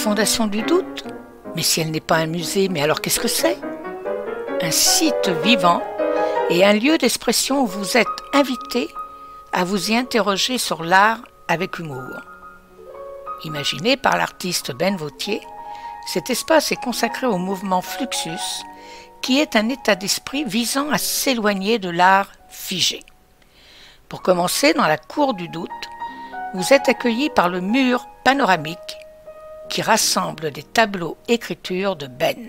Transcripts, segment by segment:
Fondation du doute? Mais si elle n'est pas un musée, mais alors qu'est-ce que c'est? Un site vivant et un lieu d'expression où vous êtes invité à vous y interroger sur l'art avec humour. Imaginé par l'artiste Ben Vautier, cet espace est consacré au mouvement Fluxus, qui est un état d'esprit visant à s'éloigner de l'art figé. Pour commencer, dans la cour du doute, vous êtes accueillis par le mur panoramique qui rassemble des tableaux écritures de Ben.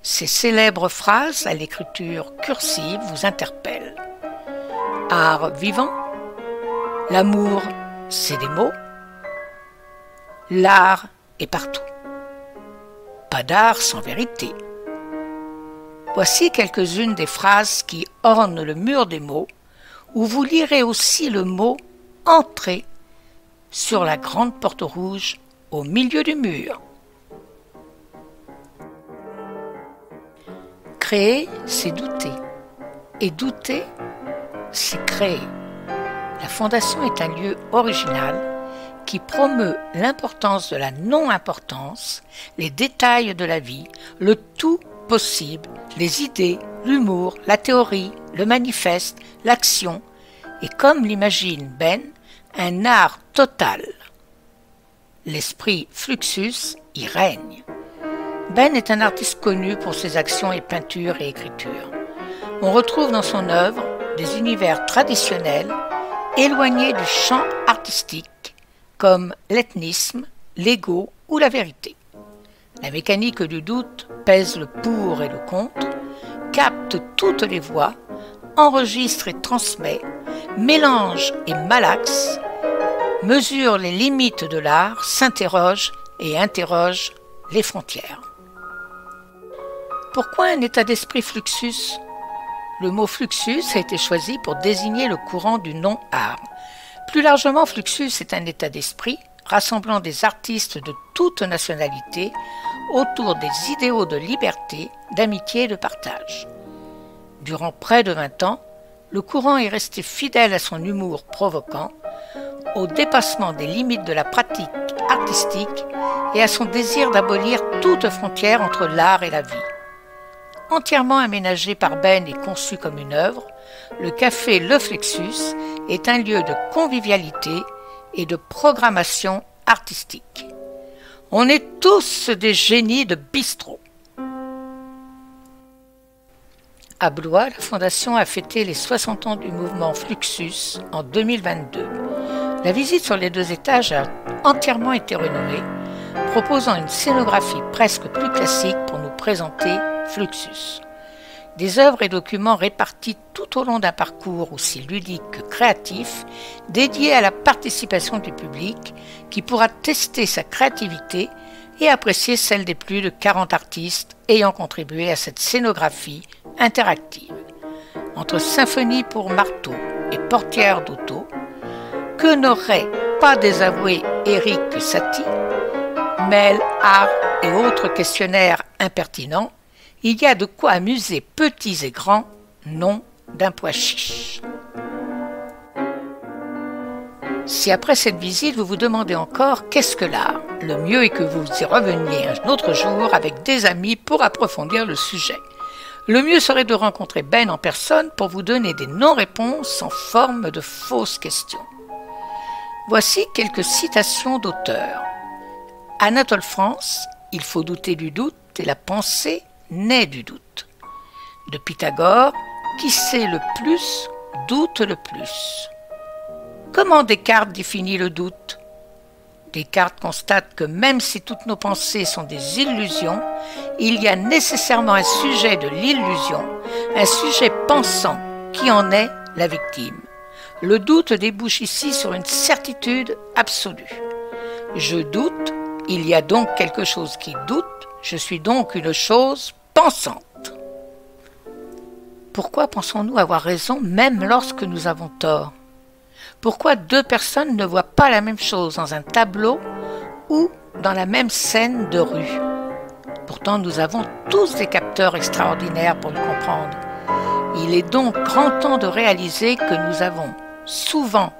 Ces célèbres phrases à l'écriture cursive vous interpellent. Art vivant, l'amour, c'est des mots. L'art est partout. Pas d'art sans vérité. Voici quelques-unes des phrases qui ornent le mur des mots, où vous lirez aussi le mot « Entrez » sur la grande porte rouge au milieu du mur. Créer, c'est douter. Et douter, c'est créer. La Fondation est un lieu original qui promeut l'importance de la non-importance, les détails de la vie, le tout possible, les idées, l'humour, la théorie, le manifeste, l'action, et comme l'imagine Ben, un art total. L'esprit Fluxus y règne. Ben est un artiste connu pour ses actions et peintures et écritures. On retrouve dans son œuvre des univers traditionnels éloignés du champ artistique, comme l'ethnisme, l'ego ou la vérité. La mécanique du doute pèse le pour et le contre, capte toutes les voix, enregistre et transmet, mélange et malaxe, mesure les limites de l'art, s'interroge et interroge les frontières. Pourquoi un état d'esprit Fluxus? Le mot Fluxus a été choisi pour désigner le courant du non-art. Plus largement, Fluxus est un état d'esprit rassemblant des artistes de toute nationalité autour des idéaux de liberté, d'amitié et de partage. Durant près de 20 ans, le courant est resté fidèle à son humour provoquant, au dépassement des limites de la pratique artistique et à son désir d'abolir toute frontière entre l'art et la vie. Entièrement aménagé par Ben et conçu comme une œuvre, le café Le Fluxus est un lieu de convivialité et de programmation artistique. On est tous des génies de bistrot. À Blois, la Fondation a fêté les 60 ans du mouvement Fluxus en 2022. La visite sur les 2 étages a entièrement été rénovée, proposant une scénographie presque plus classique pour nous présenter Fluxus. Des œuvres et documents répartis tout au long d'un parcours aussi ludique que créatif, dédiés à la participation du public qui pourra tester sa créativité et apprécier celle des plus de 40 artistes ayant contribué à cette scénographie interactive. Entre symphonie pour marteau et portière d'auto, que n'aurait pas désavoué Éric Satie, mail, art et autres questionnaires impertinents, il y a de quoi amuser petits et grands, non d'un pois chiche. Si après cette visite vous vous demandez encore qu'est-ce que l'art, le mieux est que vous y reveniez un autre jour avec des amis pour approfondir le sujet. Le mieux serait de rencontrer Ben en personne pour vous donner des non-réponses en forme de fausses questions. Voici quelques citations d'auteurs. Anatole France, il faut douter du doute et la pensée naît du doute. De Pythagore, qui sait le plus, doute le plus. Comment Descartes définit le doute? Descartes constate que même si toutes nos pensées sont des illusions, il y a nécessairement un sujet de l'illusion, un sujet pensant qui en est la victime. Le doute débouche ici sur une certitude absolue. Je doute, il y a donc quelque chose qui doute, je suis donc une chose pensante. Pourquoi pensons-nous avoir raison même lorsque nous avons tort? Pourquoi 2 personnes ne voient pas la même chose dans un tableau ou dans la même scène de rue? Pourtant, nous avons tous des capteurs extraordinaires pour le comprendre. Il est donc grand temps de réaliser que nous avons souvent